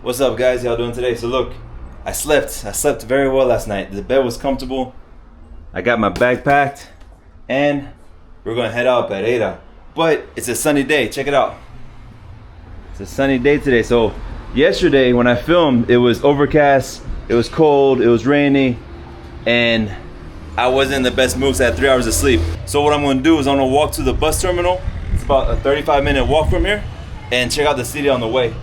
What's up, guys? Y'all doing today? So look, I slept very well last night. The bed was comfortable. I got my bag packed and we're gonna head out Pereira. But it's a sunny day. Check it out. It's a sunny day today. So yesterday when I filmed, it was overcast, it was cold, it was rainy, and I wasn't in the best mood. So I had 3 hours of sleep. So what I'm gonna do is I'm gonna walk to the bus terminal. It's about a 35-minute walk from here, and check out the city on the way.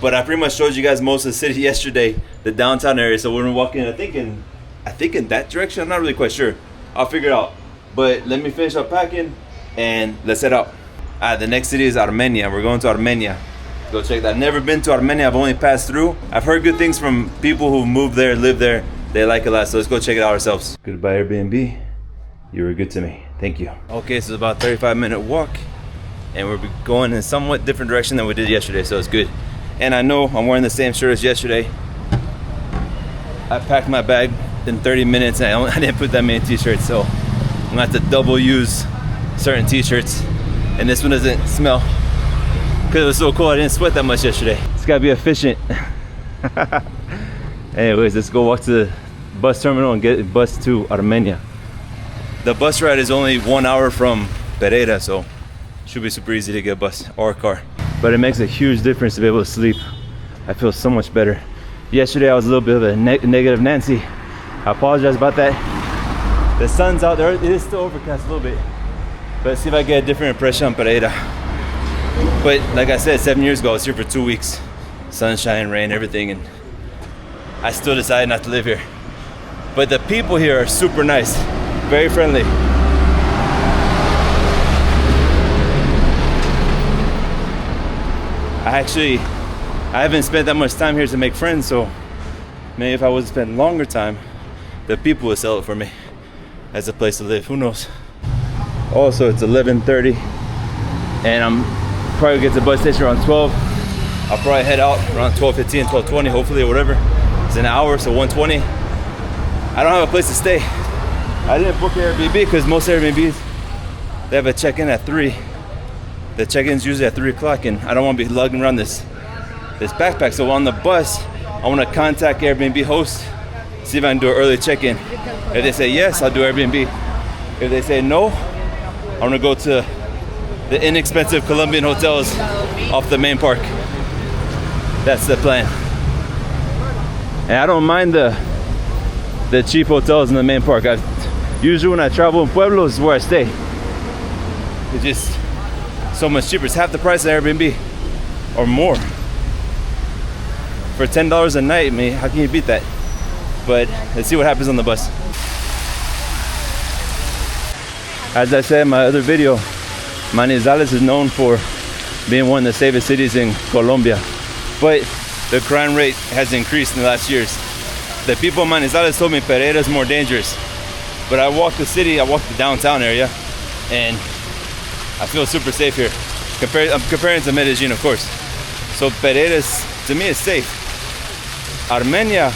But I pretty much showed you guys most of the city yesterday, the downtown area. So we're walking, I think in that direction. I'm not really quite sure. I'll figure it out. But let me finish up packing and let's head out. The next city is Armenia. We're going to Armenia. Go check that. I've never been to Armenia. I've only passed through. I've heard good things from people who moved there, live there. They like it a lot. So let's go check it out ourselves. Goodbye, Airbnb. You were good to me. Thank you. Okay, so it's about a 35-minute walk, and we're going in a somewhat different direction than we did yesterday, so it's good. And I know I'm wearing the same shirt as yesterday. I packed my bag in 30 minutes and I didn't put that many t-shirts, so I'm gonna have to double use certain t-shirts. And this one doesn't smell because it was so cold. I didn't sweat that much yesterday. It's gotta be efficient. Anyways, let's go walk to the bus terminal and get a bus to Armenia. The bus ride is only 1 hour from Pereira, so should be super easy to get a bus or a car. But it makes a huge difference to be able to sleep. I feel so much better. Yesterday I was a little bit of a negative Nancy. I apologize about that. The sun's out there. It is still overcast a little bit. But let's see if I get a different impression on Pereira. But like I said, 7 years ago I was here for 2 weeks. Sunshine, rain, everything, and I still decided not to live here. But the people here are super nice, very friendly. I haven't spent that much time here to make friends, so maybe if I would spend longer time, the people would sell it for me as a place to live. Who knows? Also, it's 11:30, and I'm probably gonna get to the bus station around 12. I'll probably head out around 12:15, 12:20, hopefully, or whatever. It's an hour, so 1:20. I don't have a place to stay. I didn't book Airbnb because most Airbnbs, they have a check-in at 3. The check-in's usually at 3 o'clock, and I don't want to be lugging around this backpack. So on the bus, I want to contact Airbnb host, see if I can do an early check-in. If they say yes, I'll do Airbnb. If they say no, I want to go to the inexpensive Colombian hotels off the main park. That's the plan. And I don't mind the cheap hotels in the main park. Usually when I travel in pueblos is where I stay. It's just so much cheaper. It's half the price of Airbnb or more. For $10 a night, man, how can you beat that? But let's see what happens on the bus. As I said in my other video, Manizales is known for being one of the safest cities in Colombia. But the crime rate has increased in the last years. The people in Manizales told me Pereira is more dangerous. But I walked the city, I walked the downtown area, and I feel super safe here. I'm comparing to Medellin, of course. So Pereira, to me, is safe. Armenia,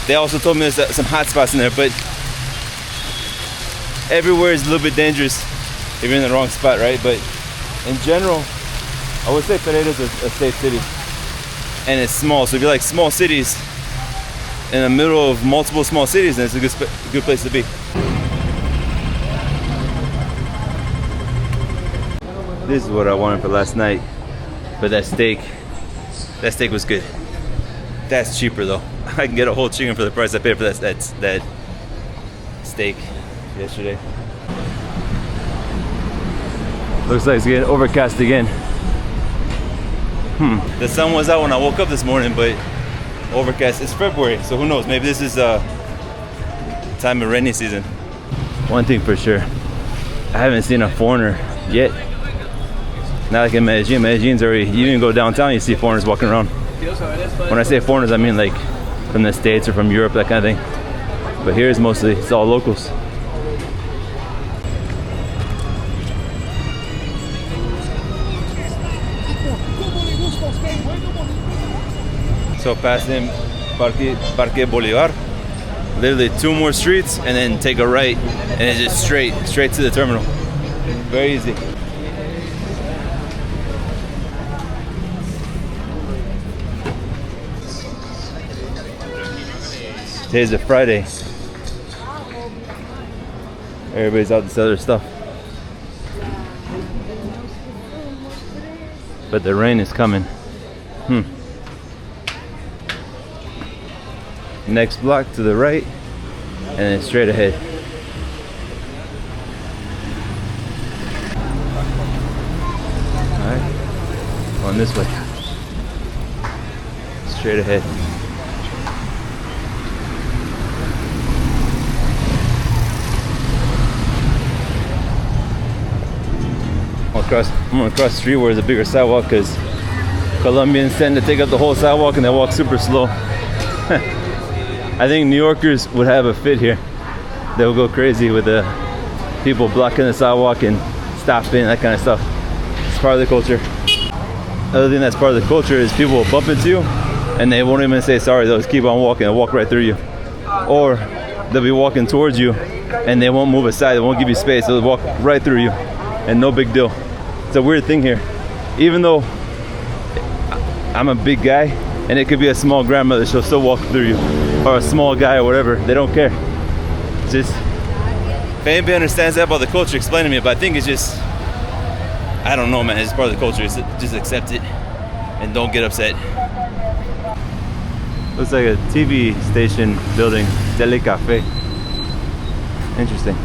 they also told me there's some hot spots in there, but everywhere is a little bit dangerous if you're in the wrong spot, right? But in general, I would say Pereira is a safe city. And it's small, so if you like small cities in the middle of multiple small cities, then it's a good place to be. This is what I wanted for last night, but that steak was good. That's cheaper though. I can get a whole chicken for the price I paid for that steak yesterday. Looks like it's getting overcast again. The sun was out when I woke up this morning, but overcast. It's February, so who knows? Maybe this is time of rainy season. One thing for sure, I haven't seen a foreigner yet. Not like in Medellin. Medellin's already, you even go downtown, you see foreigners walking around. When I say foreigners, I mean like from the States or from Europe, that kind of thing. But here it's all locals. So passing Parque Bolivar, literally 2 more streets and then take a right and it's just straight to the terminal. Very easy. Today's a Friday. Everybody's out to sell their stuff. But the rain is coming. Next block to the right, and then straight ahead. Alright, going this way. Straight ahead. I'm gonna cross the street where there's a bigger sidewalk, because Colombians tend to take up the whole sidewalk and they walk super slow. I think New Yorkers would have a fit here. They would go crazy with the people blocking the sidewalk and stopping, that kind of stuff. It's part of the culture. Other thing that's part of the culture is people will bump into you and they won't even say sorry. They'll just keep on walking and walk right through you. Or they'll be walking towards you and they won't move aside. They won't give you space. They'll walk right through you and no big deal. It's a weird thing here. Even though I'm a big guy and it could be a small grandmother, she'll still walk through you. Or a small guy or whatever, they don't care. It's just, if anybody understands that about the culture, explain to me. But I think it's just, I don't know, man. It's part of the culture. Just accept it and don't get upset. Looks like a TV station building, Deli Cafe. Interesting.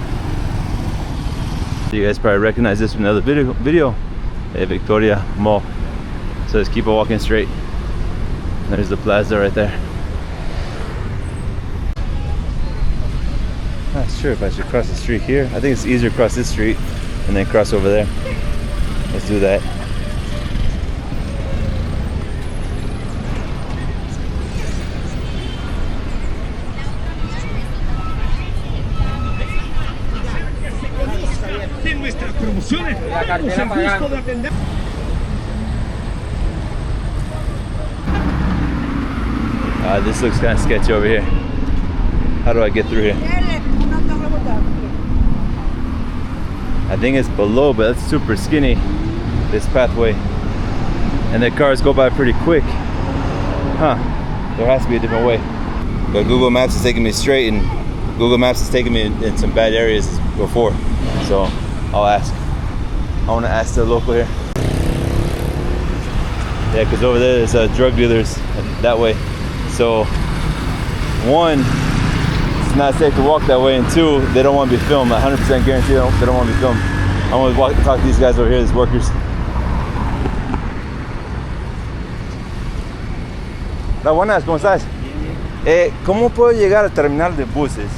You guys probably recognize this from another video. Victoria Mall. So just keep on walking straight. There's the plaza right there. Not sure if I should cross the street here. I think it's easier to cross this street and then cross over there. Let's do that. This looks kind of sketchy over here. How do I get through here? I think it's below, but it's super skinny, this pathway. And the cars go by pretty quick. Huh, there has to be a different way. But Google Maps is taking me straight, and Google Maps is taking me in some bad areas before. So I'll ask. I want to ask the local here. Yeah, because over there there's drug dealers that way. So one, it's not safe to walk that way, and two, they don't want to be filmed. 100% guarantee they don't want to be filmed. I want to talk to these guys over here, these workers. Hola, buenas, ¿cómo estás? ¿Cómo puedo llegar al terminal de buses?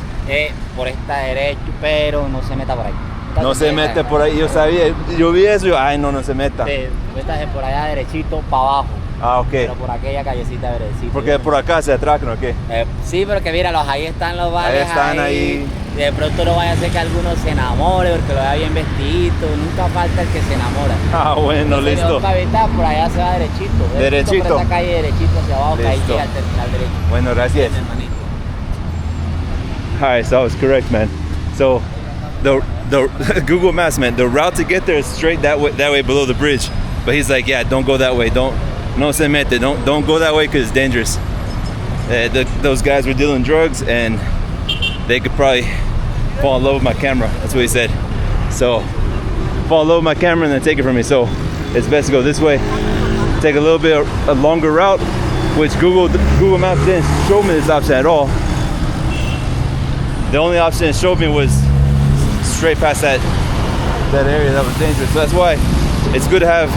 Por esta derecha, pero no se meta por ahí. No se mete por ahí, yo sabía, yo vi eso y yo, ay no se meta. Sí, métase por allá derechito para abajo. Ah, ok. Pero por aquella callecita derechita. Porque por acá se atracan, ¿o qué? Sí, pero que mira, ahí están los bares. Ahí están ahí. De pronto no vaya a ser que alguno se enamore porque lo vea bien vestido. Nunca falta el que se enamora. Ah, bueno, listo. Por allá se va derechito. Derechito. Por esta calle derechito hacia abajo, que ahí llega al terminal derecho. Bueno, gracias. Alright, so I was correct, man. So the Google Maps, man, the route to get there is straight that way below the bridge. But he's like, yeah, don't go that way. No se mete. Don't go that way because it's dangerous. Those guys were dealing drugs and they could probably fall in love with my camera. That's what he said. So fall in love with my camera and then take it from me. So it's best to go this way. Take a little bit a longer route, which Google Maps didn't show me this option at all. The only option it showed me was straight past that area that was dangerous. So that's why it's good to have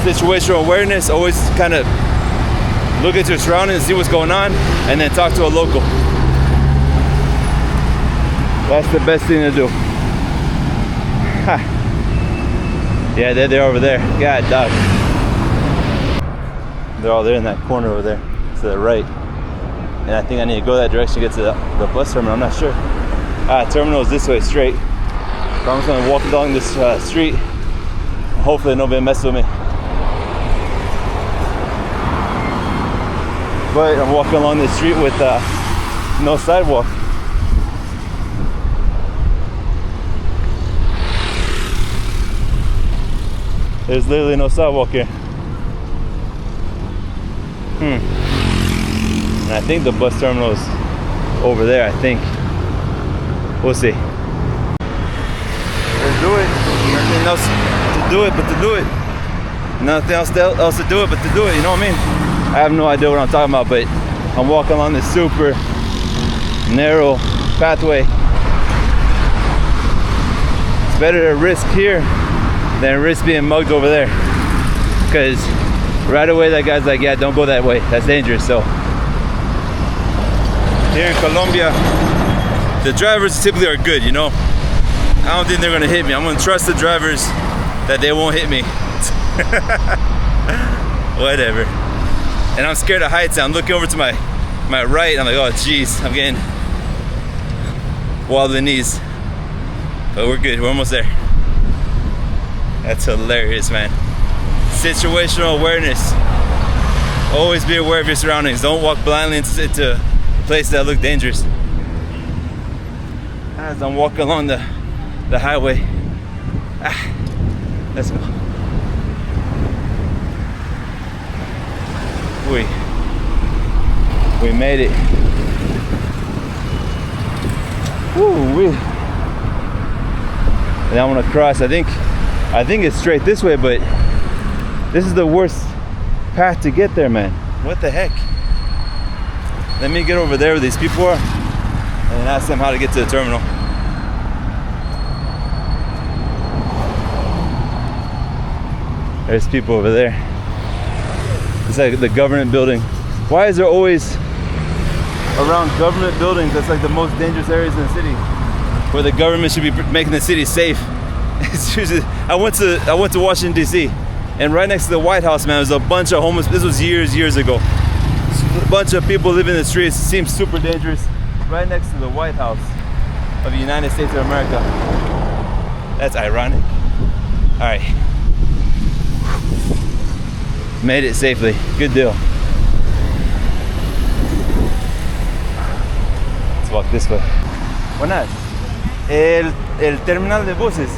situational awareness. Always kind of look at your surroundings, see what's going on, and then talk to a local. That's the best thing to do. Ha. Yeah, they're over there. God, dog. They're all there in that corner over there to the right. And I think I need to go that direction to get to the bus terminal. I'm not sure. Terminal is this way straight. So I'm just gonna walk along this street. Hopefully nobody messes with me. But I'm walking along this street with no sidewalk. There's literally no sidewalk here. And I think the bus terminal is over there, I think. We'll see. Let's do it. Nothing else to do it but to do it. Nothing else to do it but to do it, you know what I mean? I have no idea what I'm talking about, but I'm walking along this super narrow pathway. It's better to risk here than risk being mugged over there. Because right away that guy's like, yeah, don't go that way. That's dangerous. So here in Colombia, the drivers typically are good, you know? I don't think they're gonna hit me. I'm gonna trust the drivers that they won't hit me. Whatever. And I'm scared of heights. I'm looking over to my right. I'm like, oh geez, I'm getting wobbly knees. But we're good, we're almost there. That's hilarious, man. Situational awareness. Always be aware of your surroundings. Don't walk blindly into places that look dangerous. As I'm walking along the highway. Let's go. We made it. Woo-wee. And I want to cross. I think it's straight this way, but this is the worst path to get there, man. What the heck? Let me get over there where these people are and ask them how to get to the terminal. There's people over there. It's like the government building. Why is there always around government buildings? That's like the most dangerous areas in the city, where the government should be making the city safe. It's usually, I went to Washington D.C. and right next to the White House, man, there's a bunch of homeless. This was years ago. A bunch of people living in the streets. It seems super dangerous. Right next to the White House of the United States of America. That's ironic. All right. Made it safely. Good deal. Let's walk this way. Buenas. El terminal de buses.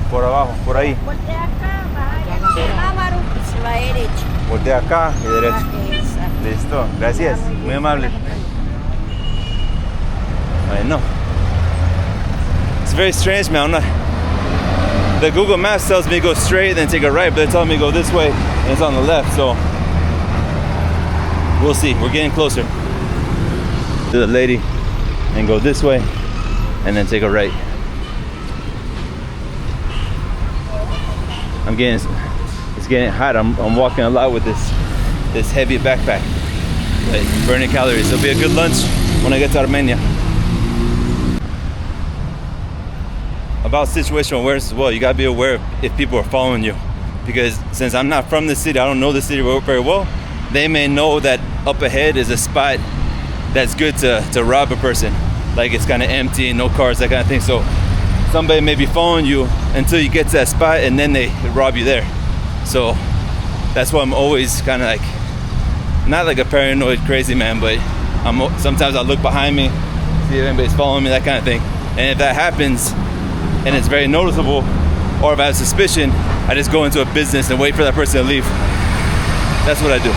Por abajo, por ahí. Voltea acá, baja se va derecho. Voltea acá y derecho. Listo. Gracias. Muy amable. Bueno. It's very strange, man. The Google Maps tells me to go straight, then take a right, but they're telling me to go this way, and it's on the left, so we'll see. We're getting closer to the lady, and go this way, and then take a right. It's getting hot. I'm walking a lot with this heavy backpack, but burning calories. It'll be a good lunch when I get to Armenia. About situational awareness as well, you gotta be aware if people are following you, because since I'm not from the city, I don't know the city very well. They may know that up ahead is a spot that's good to rob a person, like it's kind of empty, no cars, that kind of thing. So somebody may be following you until you get to that spot, and then they rob you there. So that's why I'm always kind of like, not like a paranoid crazy man, but sometimes I look behind me, see if anybody's following me, that kind of thing. And if that happens and it's very noticeable, or if I have suspicion, I just go into a business and wait for that person to leave. That's what I do.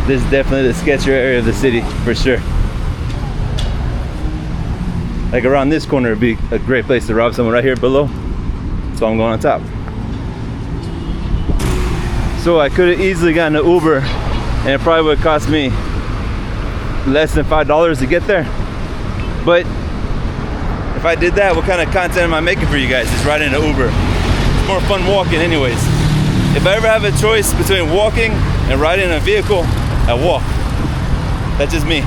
This is definitely the sketchier area of the city, for sure. Like around this corner would be a great place to rob someone, right here below. So I'm going on top. So I could have easily gotten an Uber, and it probably would have cost me less than $5 to get there. But if I did that, what kind of content am I making for you guys? Just riding an Uber. It's more fun walking anyways. If I ever have a choice between walking and riding in a vehicle, I walk. That's just me.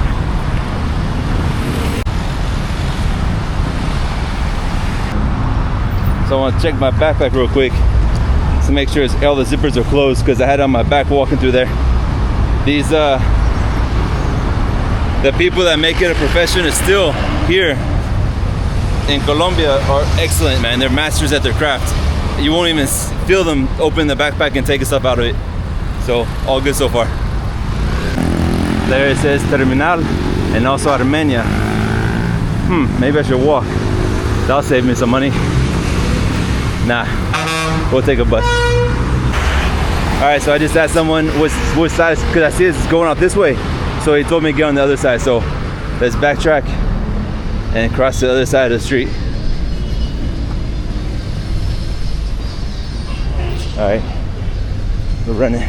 So I want to check my backpack real quick to make sure all the zippers are closed, because I had it on my back walking through there. These the people that make it a profession is still here in Colombia are excellent, man. They're masters at their craft. You won't even feel them open the backpack and take stuff out of it. So all good so far. There it says Terminal and also Armenia. Maybe I should walk. That'll save me some money. Nah, we'll take a bus. All right, so I just asked someone which side, because I see it's going out this way. So he told me to get on the other side. So let's backtrack and cross the other side of the street. All right, we're running.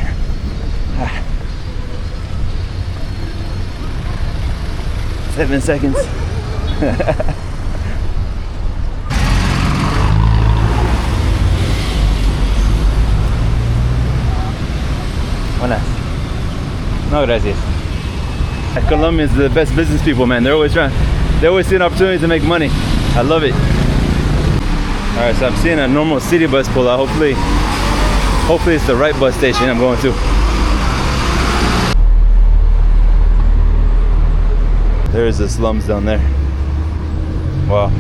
7 seconds. Buenas. No, gracias. Colombians are the best business people, man. They always see an opportunity to make money. I love it. All right, so I'm seeing a normal city bus pull out. Hopefully it's the right bus station I'm going to. There's the slums down there. Wow.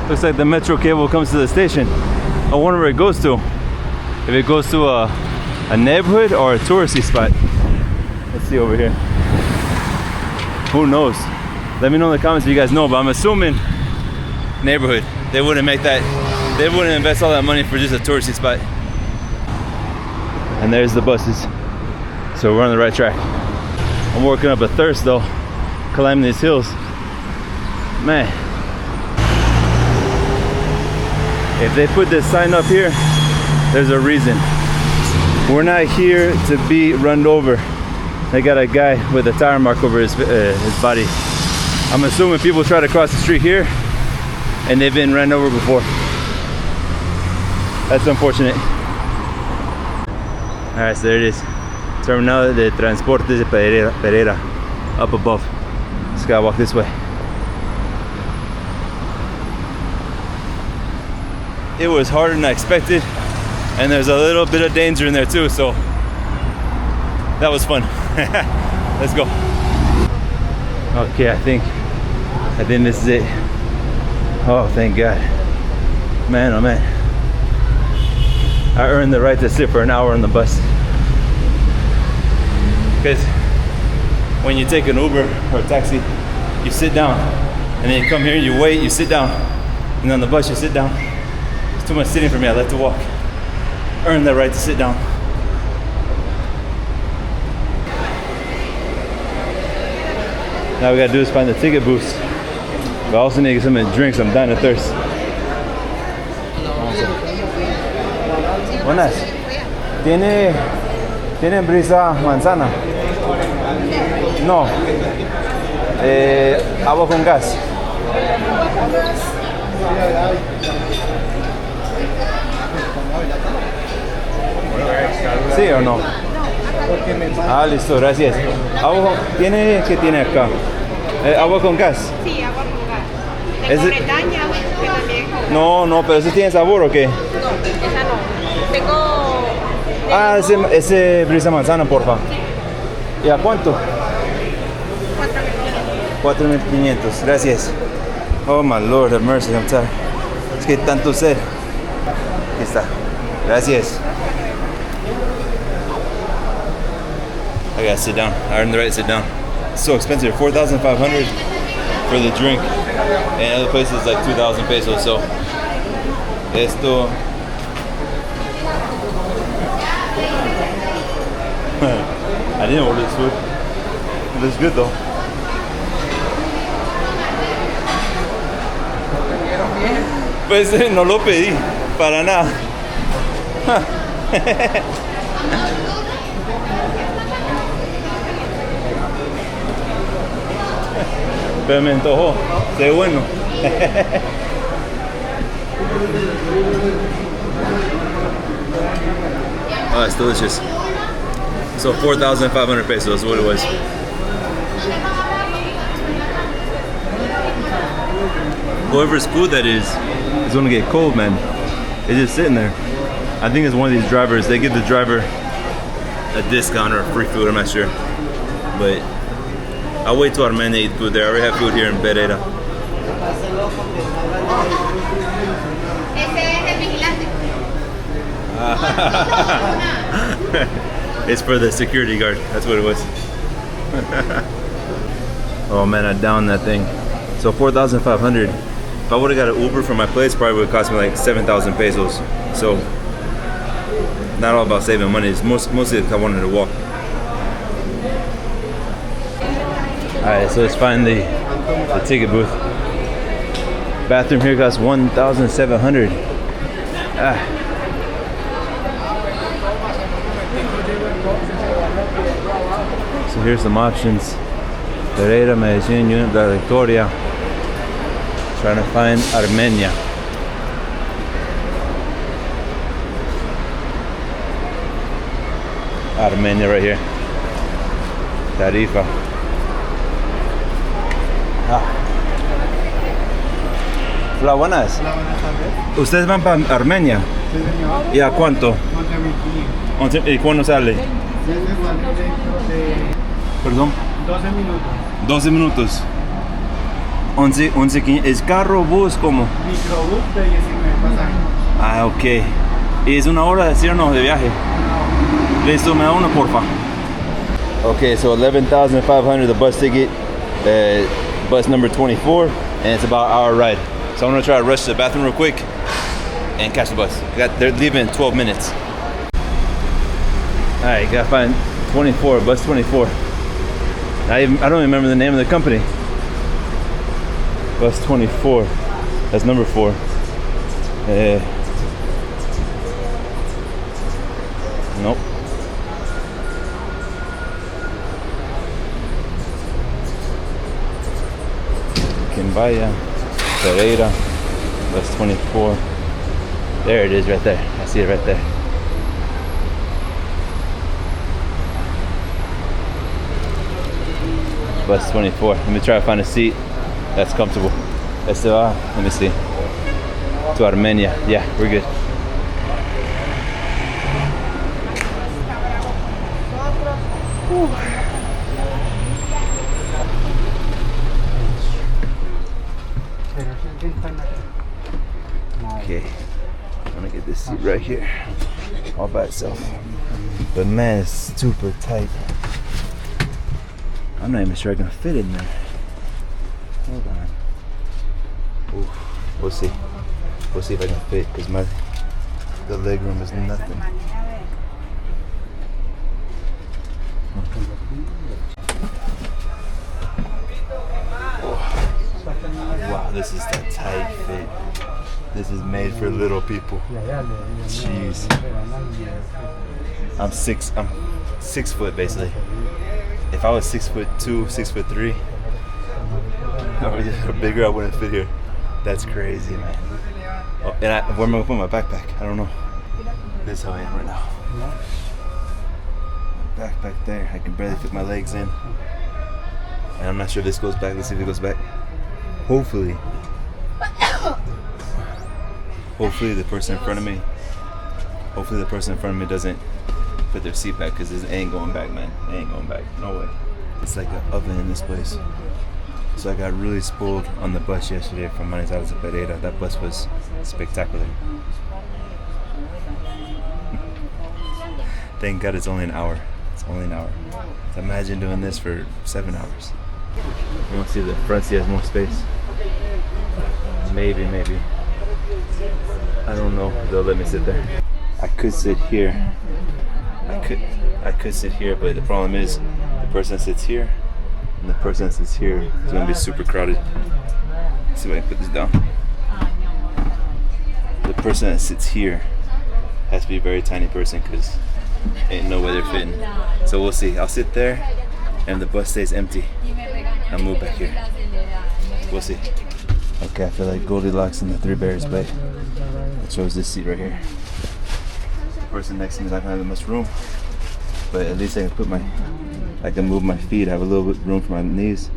Looks like the metro cable comes to the station. I wonder where it goes to. If it goes to a neighborhood or a touristy spot. Let's see over here. Who knows? Let me know in the comments if you guys know, but I'm assuming neighborhood. They wouldn't invest all that money for just a touristy spot. And there's the buses. So we're on the right track. I'm working up a thirst though, climbing these hills. Man. If they put this sign up here, there's a reason. We're not here to be run over. They got a guy with a tire mark over his body. I'm assuming people try to cross the street here and they've been run over before. That's unfortunate. All right, so there it is. Terminal de Transportes de Pereira, up above. Just gotta walk this way. It was harder than I expected, and there's a little bit of danger in there too, so that was fun. Let's go. Okay, I think this is it. Oh, thank God. Man, oh man. I earned the right to sit for an hour on the bus. Because when you take an Uber or a taxi, you sit down, and then you come here, you wait, you sit down, and on the bus you sit down. It's too much sitting for me, I like to walk. Earn the right to sit down. Now we gotta do is find the ticket booths. But I also need to get something to drink, so I'm dying of thirst. Buenas. ¿Tiene brisa manzana? No. Agua con gas. ¿Sí o no? Ah, listo, gracias. Agua, ¿qué tiene acá? ¿Agua con gas? Sí, agua con gas. Tengo Bretaña, que también. No, pero ¿ese tiene sabor o qué? No, esa no. Tengo. Ah, ese brisa manzana, porfa. ¿Y a cuánto? 4.500, gracias. Oh my Lord, have mercy, I'm tired. Es que tanto sed. Aquí está. Gracias. I gotta sit down. I earned the right to sit down. It's so expensive. 4,500 for the drink. And other places like 2,000 pesos. So, esto. I didn't order this food. It looks good though. Pues no lo pedí para nada. Pero me antojó, se ve bueno. Oh, it's delicious. So 4,500 pesos is what it was. Whoever's food that is gonna get cold, man. It's just sitting there. I think it's one of these drivers. They give the driver a discount or free food, I'm not sure. But I'll wait till Armenia eat food there. I already have food here in Pereira. It's for the security guard. That's what it was. Oh man, I downed that thing. So 4,500. If I would have got an Uber from my place, probably would have cost me like 7,000 pesos. So, not all about saving money. It's mostly because I wanted to walk. Alright, so let's find the ticket booth. Bathroom here costs 1,700. So here's some options. Pereira, Medellin, Unit de la Victoria. Trying to find Armenia. Armenia right here. Tarifa. Hola, buenas. ¿Ustedes van para Armenia? ¿Y a cuánto? 11.500. ¿Y cuándo sale? Perdón. 12 minutos. 12 minutos. 11.500. ¿Es carro, bus, cómo? Microbús de 19 pasajes. Ah, ok. ¿Y es una hora de no de viaje? Listo, me da uno, porfa. Okay, so 11,500 the bus ticket, bus number 24, and it's about an hour ride. So I'm gonna try to rush to the bathroom real quick and catch the bus. They're leaving in 12 minutes. All right, gotta find 24, bus 24. I don't even remember the name of the company. Bus 24, that's number 4. Nope. Vaya, Pereira, bus 24. There it is right there. I see it right there. Bus 24. Let me try to find a seat that's comfortable. Let me see. To Armenia. Yeah, we're good. Okay, I'm gonna get this seat right here, all by itself. But man, it's super tight. I'm not even sure I can fit in there. Hold on. Ooh, we'll see. We'll see if I can fit, because the leg room is nothing. Wow, this is a tight fit. This is made for little people. Jeez. I'm 6 foot basically. If I was 6'2", 6'3", or bigger, I wouldn't fit here. That's crazy, man. Oh, and where am I gonna put my backpack? I don't know. This is how I am right now. Backpack there. I can barely fit my legs in. And I'm not sure if this goes back. Let's see if it goes back. Hopefully the person in front of me doesn't put their seat back, because this ain't going back, man. It ain't going back. No way. It's like an oven in this place. So I got really spoiled on the bus yesterday from Manizales to Pereira. That bus was spectacular. Thank God it's only an hour. It's only an hour. So imagine doing this for 7 hours. You want to see the front seat has more space? Maybe. I don't know if they'll let me sit there. I could sit here. I could sit here, but the problem is the person that sits here and the person that sits here is gonna be super crowded. Let's see if I can put this down. The person that sits here has to be a very tiny person, because ain't no way they're fitting. So we'll see. I'll sit there, and if the bus stays empty, I'll move back here. We'll see. Okay, I feel like Goldilocks in the Three Bears play. I chose this seat right here. The person next to me is not gonna have much room, but at least I can move my feet. I have a little bit room for my knees,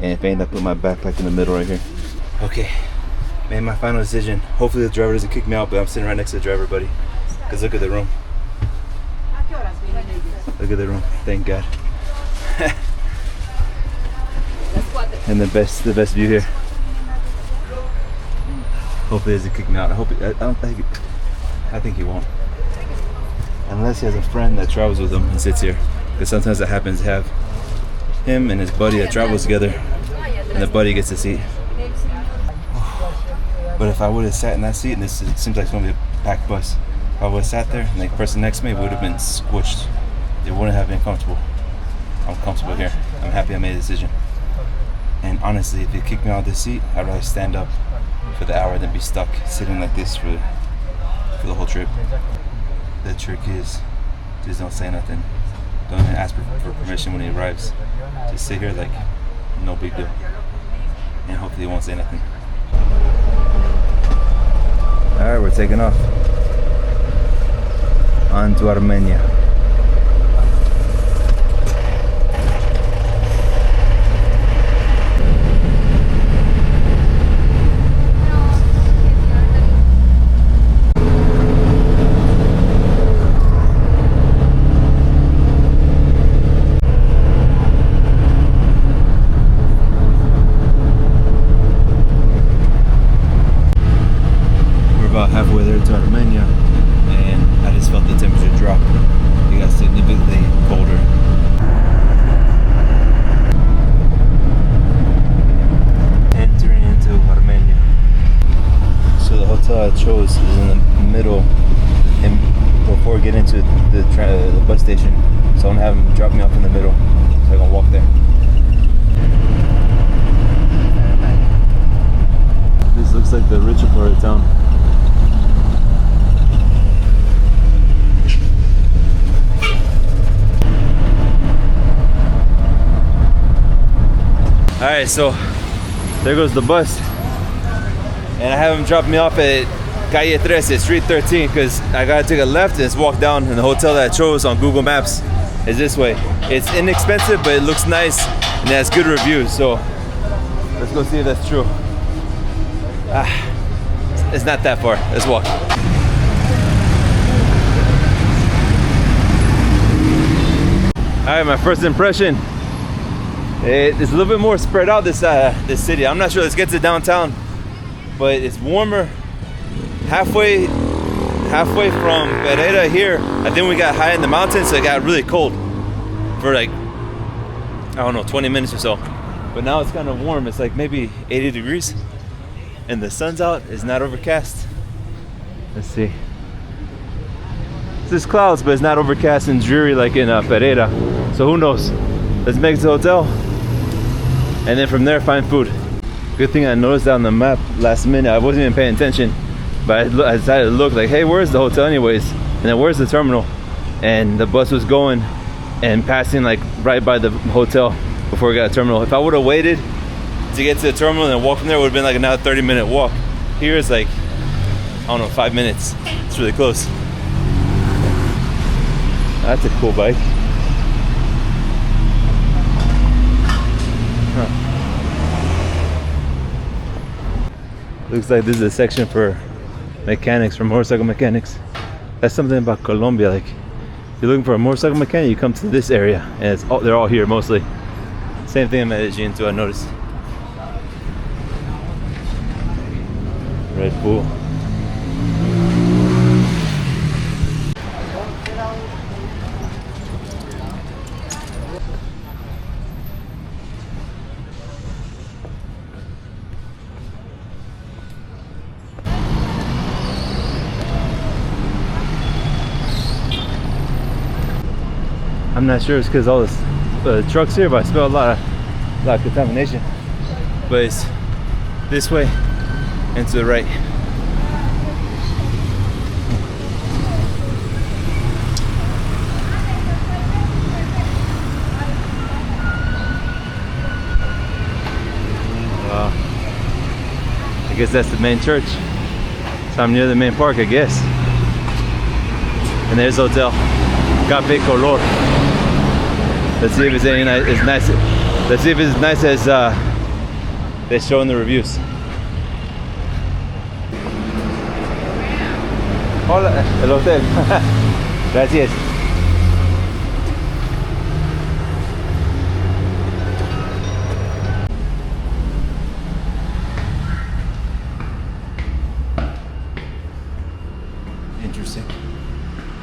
and if ain't, I put my backpack in the middle right here. Okay, made my final decision. Hopefully the driver doesn't kick me out, but I'm sitting right next to the driver, buddy. Cause look at the room. Look at the room. Thank God. And the best view here. Hopefully he doesn't kick me out. I think he won't. Unless he has a friend that travels with him and sits here. Because sometimes it happens to have him and his buddy that travels together, and the buddy gets a seat. But if I would have sat in that seat, and it seems like it's gonna be a packed bus, if I would have sat there and the person next to me would have been squished. It wouldn't have been comfortable. I'm comfortable here. I'm happy I made a decision. And honestly, if you kick me out of this seat, I'd rather stand up for the hour than be stuck sitting like this for the whole trip. The trick is, just don't say nothing. Don't even ask for permission when he arrives. Just sit here like no big deal. And hopefully he won't say nothing. Alright, we're taking off. On to Armenia. About halfway there to Armenia, and I just felt the temperature drop. It got significantly colder. Entering into Armenia. So the hotel I chose is in the middle, and before we get into the bus station, so I'm gonna have them drop me off in the middle, so I can walk there. This looks like the richer part of town. Alright, so there goes the bus, and I have him drop me off at Calle 13, Street 13, because I gotta take a left and just walk down, and the hotel that I chose on Google Maps is this way. It's inexpensive, but it looks nice and it has good reviews, so let's go see if that's true. It's not that far. Let's walk. Alright, my first impression. It's a little bit more spread out this city. I'm not sure. Let's get to downtown, but it's warmer. Halfway from Pereira here, I think we got high in the mountains, so it got really cold for like, I don't know, 20 minutes or so. But now it's kind of warm. It's like maybe 80 degrees, and the sun's out. It's not overcast. Let's see. It's just clouds, but it's not overcast and dreary like in Pereira. So who knows? Let's make it to the hotel, and then from there find food. Good thing I noticed that on the map last minute. I wasn't even paying attention, but I decided to look like, hey, where's the hotel anyways? And then where's the terminal? And the bus was going and passing like right by the hotel before we got a terminal. If I would have waited to get to the terminal and walk from there, it would have been like another 30-minute walk. Here it's like, I don't know, 5 minutes. It's really close. That's a cool bike. Looks like this is a section for mechanics, for motorcycle mechanics. That's something about Colombia. Like, if you're looking for a motorcycle mechanic, you come to this area, and they're all here mostly. Same thing in Medellin too, I noticed. Red Bull. I'm not sure it's because all this trucks here, but I smell a lot of contamination. But it's this way and to the right. I guess that's the main church. So I'm near the main park, I guess. And there's the hotel, Cafe Color. Let's see if it's any as nice. Let's see if it's as nice as they show in the reviews. Hola, el hotel. Gracias.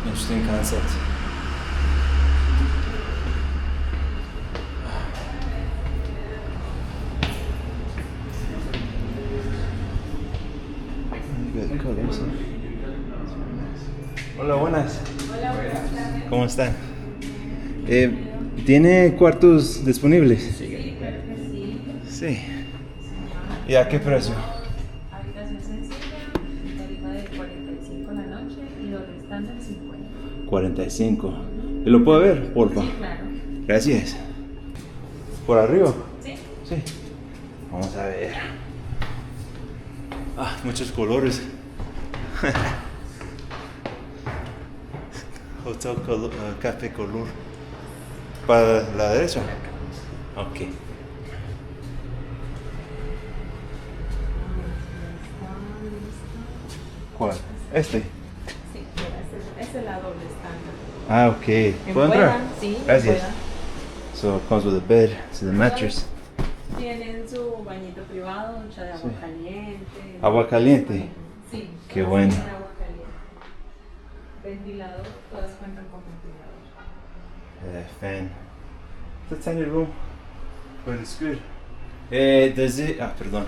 Interesting concept. good colors. Hola, buenas. ¿Cómo están? ¿Tiene cuartos disponibles? Sí. ¿Y a qué precio? Habitación sencilla, tarifa de 45 la noche y doble estándar 50. 45. ¿Y lo puedo ver, porfa? Sí, claro. Gracias. ¿Por arriba? Sí. Sí. Vamos a ver. Ah, muchos colores. Hotel color, café color. ¿Para la derecha? Ok. ¿Cuál? Este. Sí, esa es la doble estándar. Ah, ok. ¿Puedo entrar? Sí, Gracias. pueda. So it comes with a bed, so the mattress. Tienen su bañito privado, ducha de agua caliente. Agua caliente. Sí. Qué todas bueno. tienen agua caliente. Ventilador, todas cuentan con ventilador. Fan. It's a tiny room, but it's good. Perdón.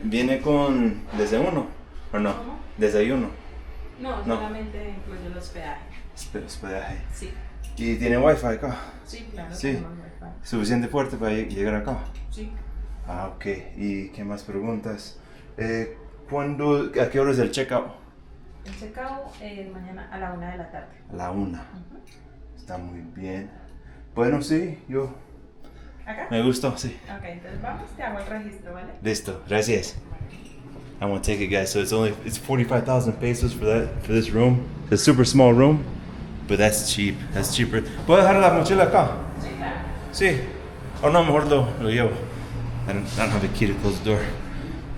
¿Viene con desayuno o no? ¿Cómo? Desayuno. No, No. solamente incluye el hospedaje. Hospedaje. Sí. ¿Y tiene wifi acá? Sí, claro. Sí. tenemos wifi. ¿Suficiente fuerte para llegar acá? Sí. Ah, ok. ¿Y qué más preguntas? ¿A qué hora es el checkout? El checkout mañana a la 1 de la tarde. A la 1. Está muy bien. Bueno, sí, yo ¿Acá? me gustó, sí. Ok, entonces vamos, te hago el registro, ¿vale? Listo, gracias. I want to take it, guys. So it's 45,000 pesos for this room. It's a super small room, but that's cheap. That's cheaper. ¿Puedo dejar la mochila acá? Sí, claro. Sí. O no, mejor lo llevo. I don't have a key to close the door.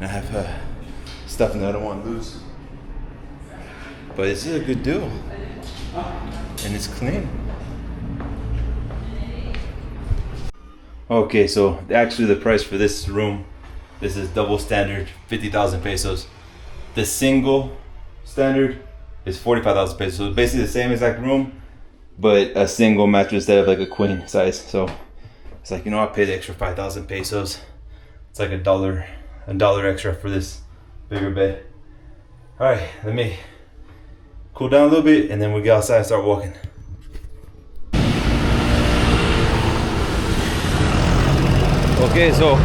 And I have stuff that I don't want to lose. But this is a good deal. And it's clean. Okay, so actually the price for this room, this is double standard, 50,000 pesos. The single standard is 45,000 pesos. So it's basically the same exact room, but a single mattress instead of like a queen size. So it's like, I'll pay the extra 5,000 pesos. It's like $1 extra for this bigger bed. All right, let me cool down a little bit and then we get outside and start walking. Okay, so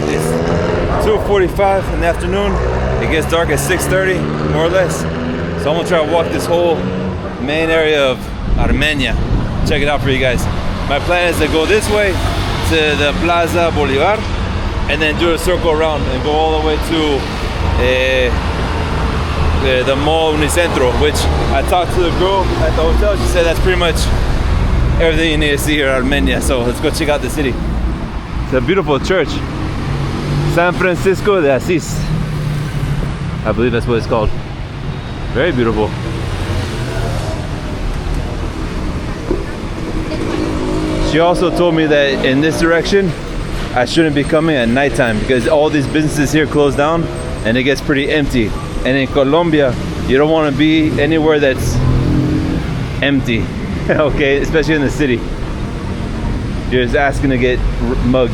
it's 2:45 in the afternoon. It gets dark at 6:30, more or less. So I'm gonna try to walk this whole main area of Armenia. Check it out for you guys. My plan is to go this way to the Plaza Bolivar and then do a circle around and go all the way to the mall Unicentro, which I talked to the girl at the hotel. She said that's pretty much everything you need to see here in Armenia. So let's go check out the city. It's a beautiful church. San Francisco de Asís. I believe that's what it's called. Very beautiful. She also told me that in this direction, I shouldn't be coming at nighttime because all these businesses here close down and it gets pretty empty. And in Colombia, you don't want to be anywhere that's empty, okay? Especially in the city. You're just asking to get mugged.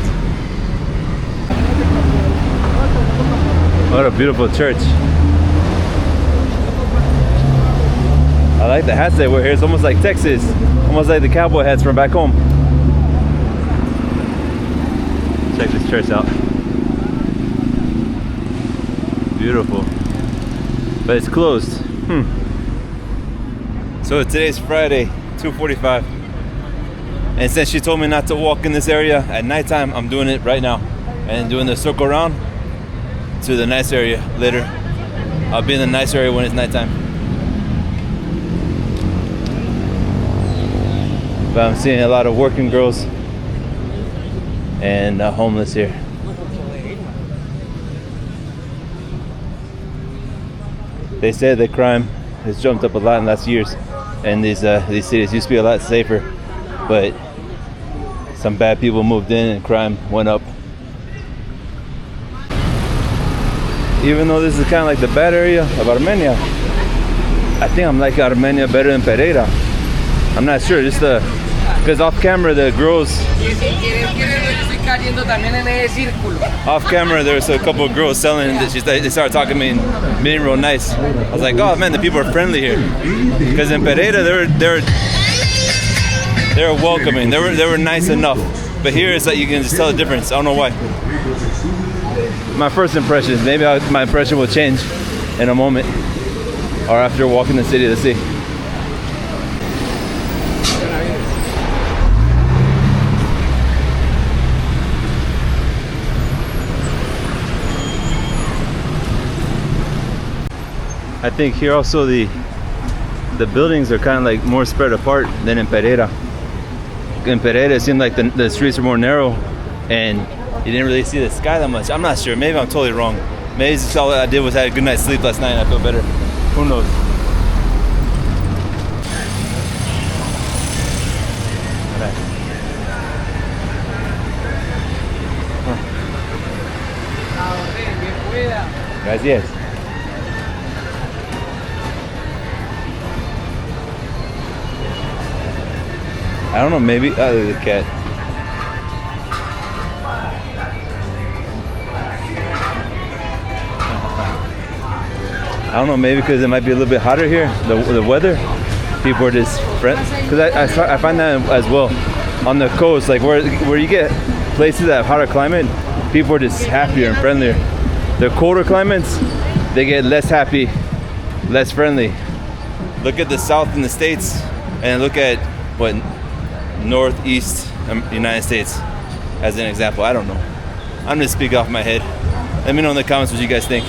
What a beautiful church. I like the hats they wear here. It's almost like Texas. Almost like the cowboy hats from back home. Check this church out. Beautiful. But it's closed. So today's Friday, 2:45. And since she told me not to walk in this area at nighttime, I'm doing it right now. And doing the circle around to the nice area later. I'll be in the nice area when it's nighttime. But I'm seeing a lot of working girls and homeless here. They said that crime has jumped up a lot in the last years. And these cities used to be a lot safer. But some bad people moved in and crime went up. Even though this is kind of like the bad area of Armenia, I think I'm like Armenia better than Pereira. I'm not sure, just because off camera the girls cayendo también en ese círculo. Off camera, there was a couple of girls selling, and they started talking to me and being real nice. I was like, oh man, the people are friendly here. Because in Pereira, they were welcoming. They were nice enough. But here, it's like you can just tell the difference. I don't know why. My first impressions. Maybe my impression will change in a moment, or after walking the city to see. I think here also the buildings are kind of like more spread apart than in Pereira. In Pereira, it seemed like the streets are more narrow and you didn't really see the sky that much. I'm not sure. Maybe I'm totally wrong. Maybe just all I did was had a good night's sleep last night and I feel better. Who knows? Gracias. I don't know, maybe there's a cat. I don't know, maybe because it might be a little bit hotter here, the weather. People are just because I find that as well on the coast, like where you get places that have hotter climate, people are just happier and friendlier. The colder climates, they get less happy, less friendly. Look at the south in the States and look at what northeast United States as an example. I don't know. I'm just speaking off my head. Let me know in the comments what you guys think.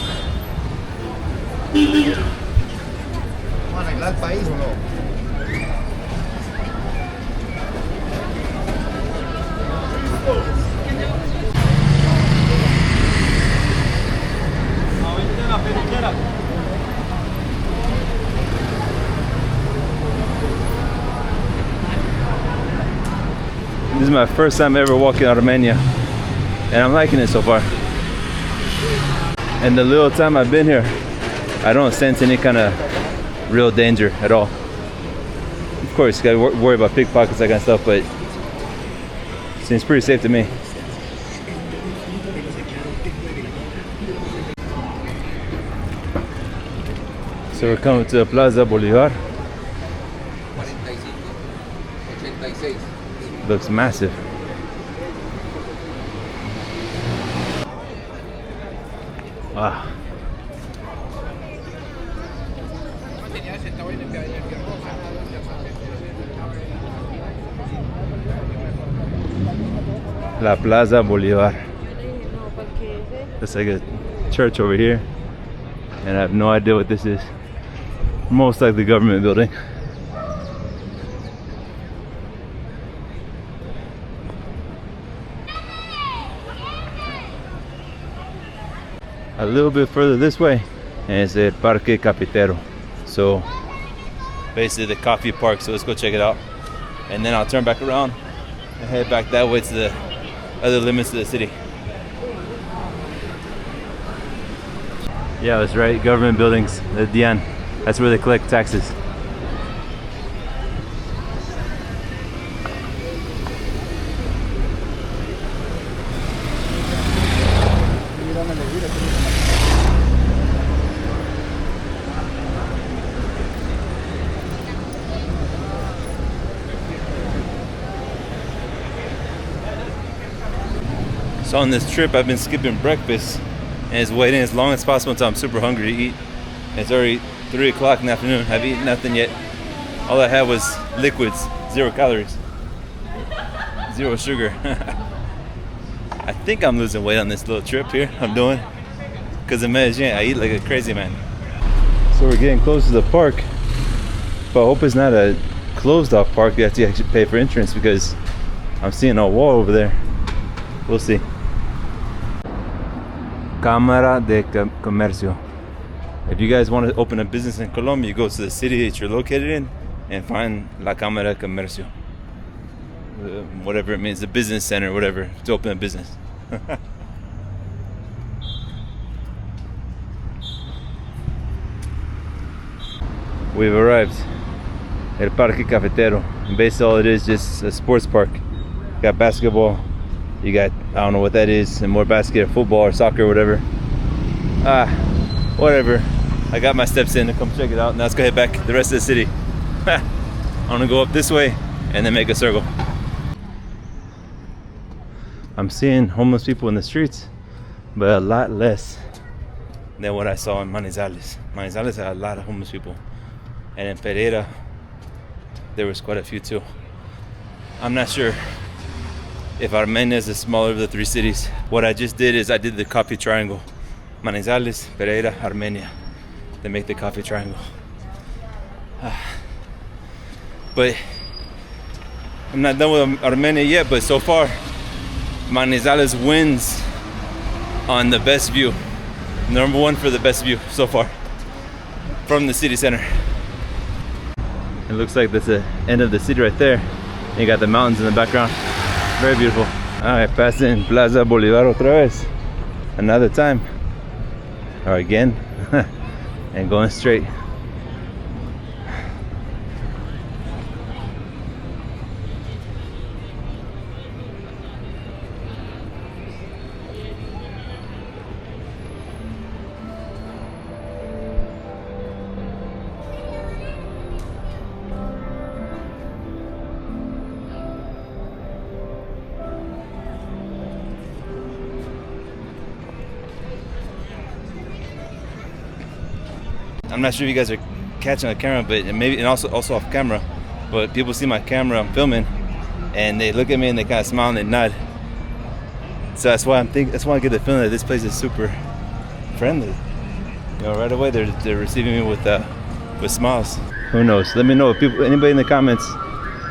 This is my first time ever walking Armenia, and I'm liking it so far. And the little time I've been here, I don't sense any kind of real danger at all. Of course, you gotta worry about pickpockets, that kind of stuff, but it seems pretty safe to me. So we're coming to Plaza Bolivar. Looks massive. Wow. La Plaza Bolivar. It's like a church over here, and I have no idea what this is. Most likely government building. A little bit further this way and it's the Parque Cafetero, so basically the coffee park. So let's go check it out, and then I'll turn back around and head back that way to the other limits of the city. Yeah, that's right, government buildings, the DIAN, that's where they collect taxes. So on this trip, I've been skipping breakfast and it's waiting as long as possible until I'm super hungry to eat. It's already 3 o'clock in the afternoon. I've eaten nothing yet. All I had was liquids, 0 calories, 0 sugar. I think I'm losing weight on this little trip here I'm doing, because in Medellin I eat like a crazy man. So we're getting close to the park, but I hope it's not a closed off park. You have to actually pay for entrance, because I'm seeing a wall over there. We'll see. Cámara de Comercio. If you guys want to open a business in Colombia, you go to the city that you're located in and find La Cámara de Comercio. Whatever it means, the business center, whatever, to open a business. We've arrived at Parque Cafetero. And basically all it is just a sports park. You got basketball, you got don't know what that is, and more basket or football or soccer or whatever. Whatever. I got my steps in to come check it out. Now let's go head back the rest of the city. I'm gonna go up this way and then make a circle. I'm seeing homeless people in the streets, but a lot less than what I saw in Manizales. Manizales had a lot of homeless people, and in Pereira there was quite a few too. I'm not sure if Armenia is the smaller of the three cities. What I just did is I did the coffee triangle. Manizales, Pereira, Armenia. They make the coffee triangle. But I'm not done with Armenia yet, but so far Manizales wins on the best view. Number one for the best view so far from the city center. It looks like that's the end of the city right there. And you got the mountains in the background. Very beautiful. Alright, passing Plaza Bolivar otra vez. Another time. Or again. And going straight. I'm not sure if you guys are catching the camera, but maybe, and also off camera, but people see my camera, I'm filming, and they look at me and they kind of smile and they nod. So that's why I get the feeling that this place is super friendly. You know, right away they're receiving me with smiles. Who knows? Let me know if anybody in the comments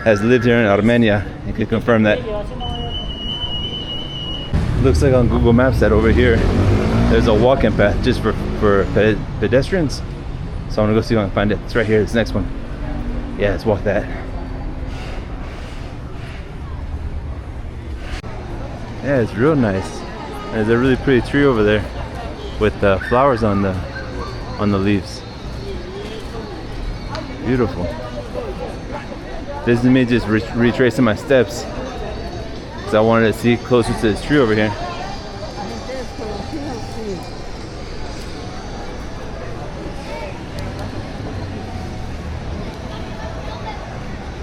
has lived here in Armenia and can confirm that. Looks like on Google Maps that over here there's a walking path just for pedestrians. So I'm gonna go see if I can find it. It's right here, it's the next one. Yeah, let's walk that. Yeah, it's real nice. There's a really pretty tree over there with flowers on the leaves. Beautiful. This is me just retracing my steps because I wanted to see closer to this tree over here.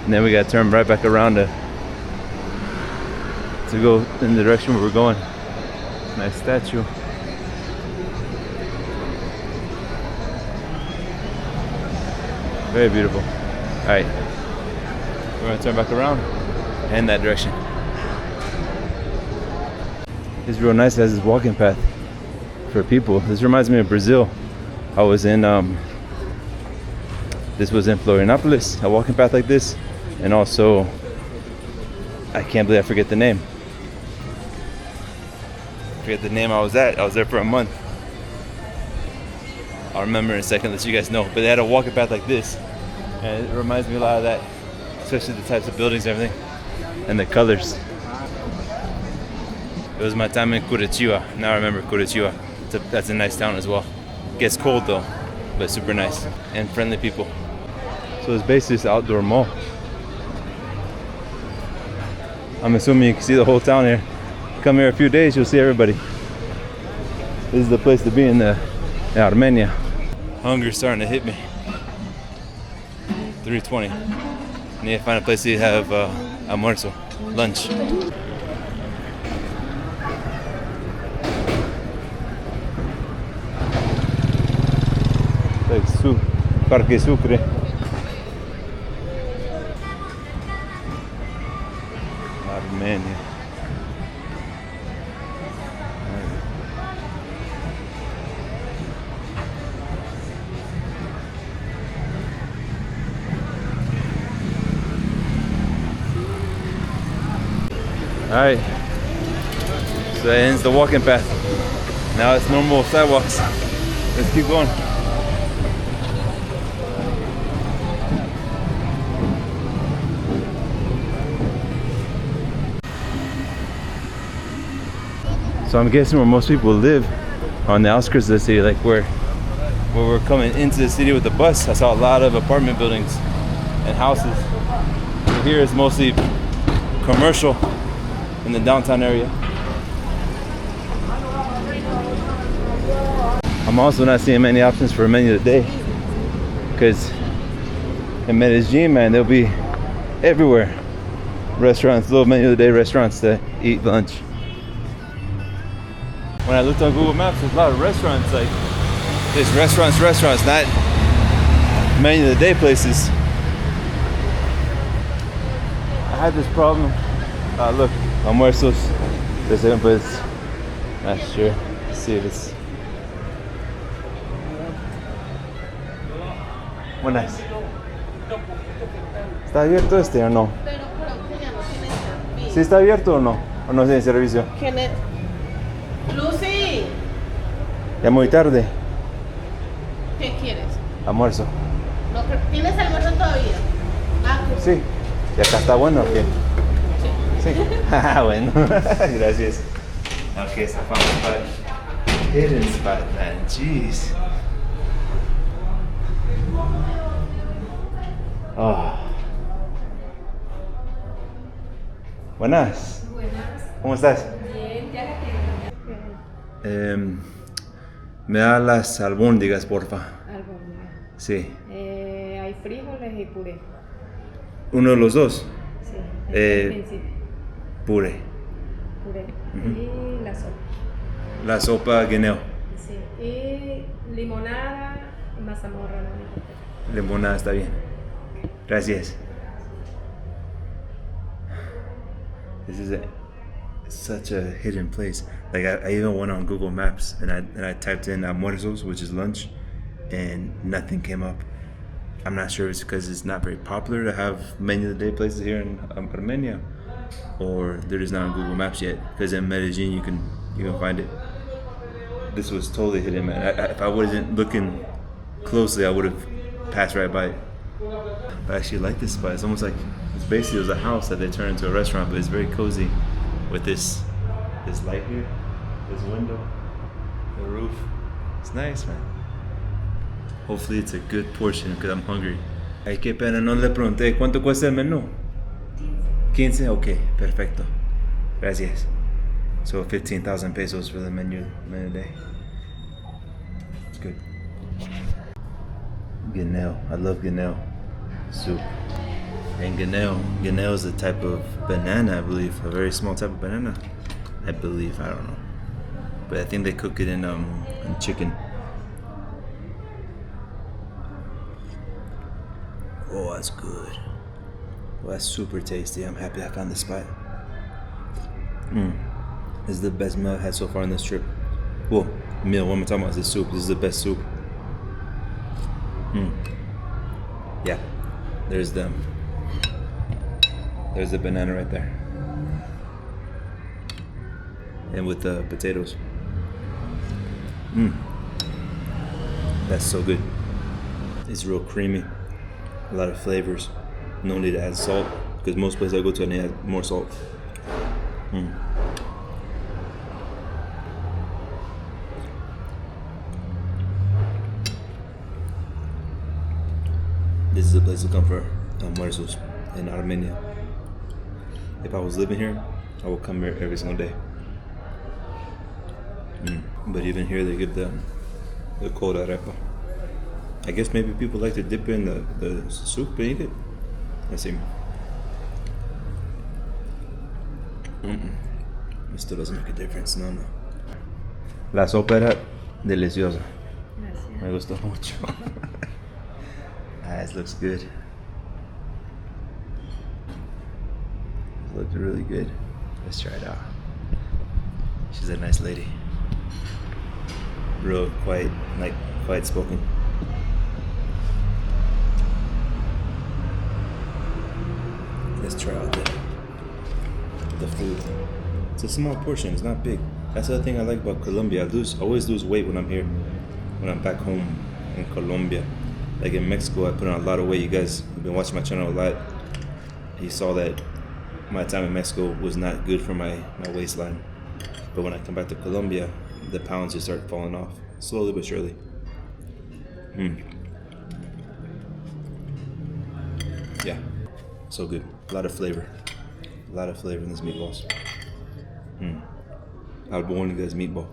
And then we gotta turn right back around to go in the direction where we're going. Nice statue. Very beautiful. Alright, we're gonna turn back around and that direction. It's real nice. It has this walking path for people. This reminds me of Brazil. I was in this was in Florianopolis, a walking path like this, and also I can't believe I forget the name. I was there for a month. I'll remember in a second, let you guys know. But they had a walking path like this, and it reminds me a lot of that, especially the types of buildings and everything, and the colors. It was my time in Curitiba. Now I remember Curitiba. That's a nice town as well. Gets cold though, but super nice and friendly people. So it's basically this outdoor mall. I'm assuming you can see the whole town here. Come here a few days, you'll see everybody. This is the place to be in Armenia. Hunger's starting to hit me. 3:20. Need to find a place to have almuerzo, lunch. Like Parque Sucre. Armenia. Alright, so that ends the walking path. Now it's normal sidewalks. Let's keep going. So I'm guessing where most people live, on the outskirts of the city, like where we're coming into the city with the bus. I saw a lot of apartment buildings and houses. So here is mostly commercial in the downtown area. I'm also not seeing many options for a menu today, because in Medellin, man, they'll be everywhere. Restaurants, little menu of the day restaurants to eat lunch. When I looked on Google Maps, there's a lot of restaurants, like there's restaurants, not menu of the day places. I had this problem. Look, almuerzos. The second place. Not sure. Let's see if it's. Buenas. ¿Está abierto este o no? Pero creo que ya no tiene servicio. ¿Sí está abierto o no? ¿O no tiene servicio? Lucy, Ya muy tarde. ¿qué quieres? Almuerzo. No, ¿tienes almuerzo todavía? Ah, pues Sí. ¿Y acá está bueno o qué? Sí. Bueno. Gracias. Okay, so I found a spot. Hidden spot, man. Jeez. Oh. Buenas. ¿Cómo estás? Bien, ya la tengo. Me da las albóndigas, porfa. Albóndiga. Sí. Hay frijoles y puré. ¿Uno de los dos? Sí, Eh, al principio. Puré. Puré. Ujú. Y la sopa. La sopa guineo. Sí. Y limonada y mazamorra. La única. Limonada está bien. Gracias. This is such a hidden place. Like I even went on Google Maps and I typed in almuerzos, which is lunch, and nothing came up. I'm not sure if it's because it's not very popular to have menu of the day places here in Armenia, or they're just not on Google Maps yet. Because in Medellin you can find it. This was totally hidden, man. If I wasn't looking closely, I would have passed right by it. I actually like this spot. It's almost like it was a house that they turned into a restaurant, but it's very cozy with this light here, this window, the roof. It's nice, man. Hopefully it's a good portion because I'm hungry. Ay, qué pena, no le pregunté cuánto cuesta el menú. 15. Okay, perfecto. Gracias. So 15,000 pesos for the menu day. It's good. Guineo. I love guineo soup. And guineo is a type of banana, I believe, a very small type of banana. I believe, I don't know, but I think they cook it in chicken. Oh, that's good. Well, that's super tasty. I'm happy I found this spot. This is the best meal I've had so far on this trip. Well, meal, what am I talking about? Is the soup. This is the best soup. Yeah, there's the banana right there, and with the potatoes. That's so good. It's real creamy, a lot of flavors. No need to add salt because most places I go to I need to add more salt. This is a place to come for almuerzos in Armenia. If I was living here, I would come here every single day. But even here, they give the cold arepa. I guess maybe people like to dip in the soup and eat it. Let's see. It still doesn't make a difference. No. La sopa era deliciosa. Gracias. Me gustó mucho. This looks good. This looks really good. Let's try it out. She's a nice lady. Real quiet, like quiet spoken. Let's try out the food. It's a small portion, it's not big. That's the other thing I like about Colombia. I always lose weight when I'm here, when I'm back home in Colombia. Like in Mexico, I put on a lot of weight. You guys have been watching my channel a lot. You saw that my time in Mexico was not good for my waistline. But when I come back to Colombia, the pounds just start falling off, slowly but surely. Yeah, so good. A lot of flavor. A lot of flavor in these meatballs. Albóndigas meatball.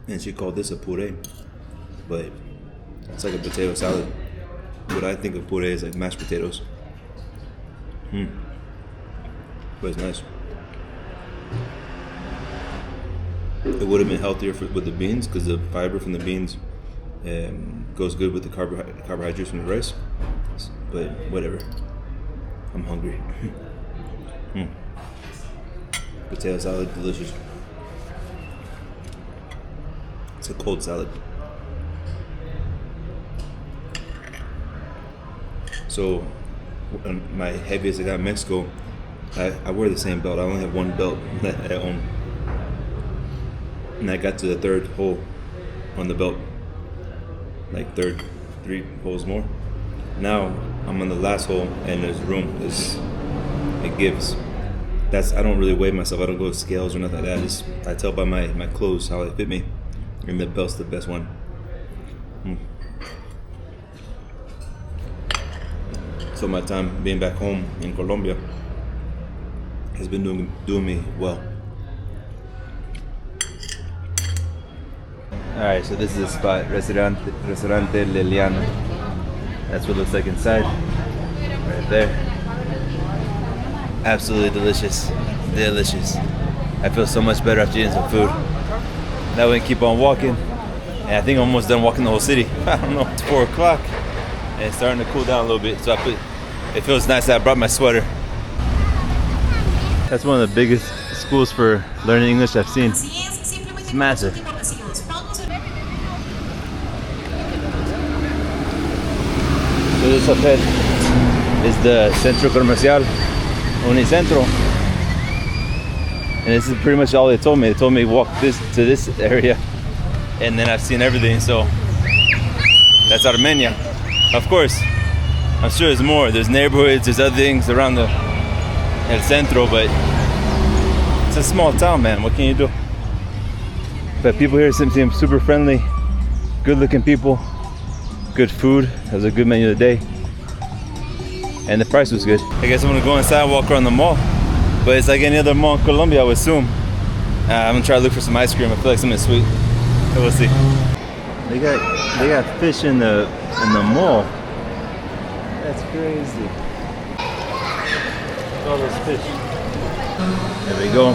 And she called this a puree, but it's like a potato salad. What I think of puree is like mashed potatoes. But it's nice. It would have been healthier with the beans because the fiber from the beans goes good with the carbohydrates from the rice. But whatever. I'm hungry. Potato salad, delicious. It's a cold salad. So, my heaviest I got in Mexico, I wear the same belt. I only have one belt that I own. And I got to the third hole on the belt. Like 3 holes more. Now, I'm on the last hole and there's room. It gives. I don't really weigh myself. I don't go to scales or nothing like that. I tell by my clothes how they fit me. And the belt's the best one. So my time being back home in Colombia has been doing me well. Alright, so this is the spot, Restaurante Liliana. That's what it looks like inside. Right there. Absolutely delicious. Delicious. I feel so much better after eating some food. Now we can keep on walking. And I think I'm almost done walking the whole city. I don't know, it's 4 o'clock. And it's starting to cool down a little bit. So it feels nice that I brought my sweater. That's one of the biggest schools for learning English I've seen. It's massive. So this up ahead is the Centro Comercial Unicentro. And this is pretty much all they told me. They told me walk to this area and then I've seen everything. So that's Armenia. Of course, I'm sure there's more. There's neighborhoods, there's other things around the El Centro, but it's a small town, man. What can you do? But people here seem super friendly, good looking people, good food. It was a good menu of the day. And the price was good. I guess I'm gonna go inside and walk around the mall. But it's like any other mall in Colombia, I would assume. I'm gonna try to look for some ice cream. I feel like something sweet. So we'll see. They got fish in the mall. That's crazy. Look at all those fish. There we go.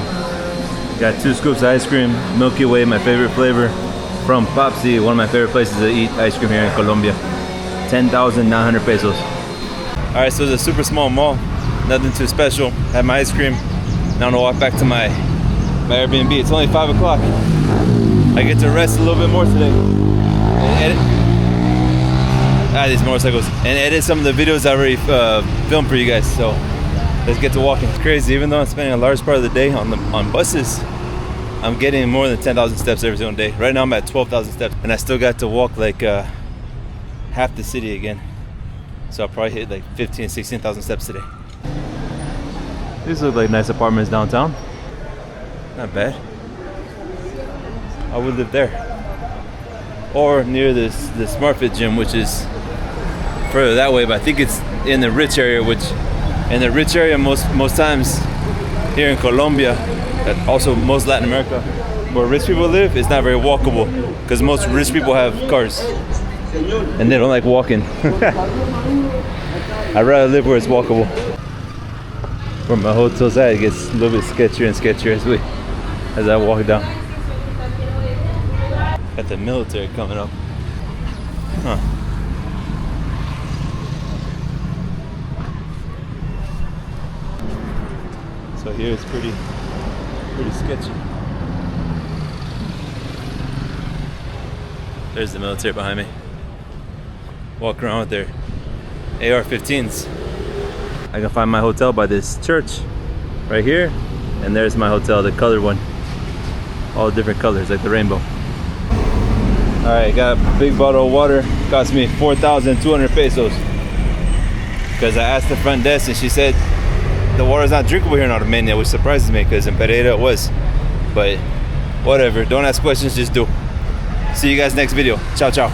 Got 2 scoops of ice cream, Milky Way, my favorite flavor, from Popsi, one of my favorite places to eat ice cream here in Colombia. 10,900 pesos. All right, so it's a super small mall, nothing too special. Had my ice cream. Now I'm gonna walk back to my Airbnb. It's only 5 o'clock. I get to rest a little bit more today. And edit these motorcycles and edit some of the videos I already filmed for you guys. So let's get to walking. It's crazy. Even though I'm spending a large part of the day on buses, I'm getting more than 10,000 steps every single day. Right now I'm at 12,000 steps, and I still got to walk like half the city again. So I'll probably hit like 15,000, 16,000 steps today. These look like nice apartments downtown. Not bad. I would live there. Or near the SmartFit gym, which is further that way, but I think it's in the rich area, which in the rich area most times here in Colombia, and also most Latin America, where rich people live, it's not very walkable because most rich people have cars and they don't like walking. I'd rather live where it's walkable. Where my hotel's at, it gets a little bit sketchier and sketchier as I walk down. Got the military coming up. Huh. So here it's pretty sketchy. There's the military behind me. Walk around with their AR-15s. I can find my hotel by this church right here, and there's my hotel, the colored one. All different colors, like the rainbow. All right, got a big bottle of water. Cost me 4,200 pesos. Because I asked the front desk and she said the water's not drinkable here in Armenia, which surprises me because in Pereira it was. But whatever, don't ask questions, just do. See you guys next video. Ciao, ciao.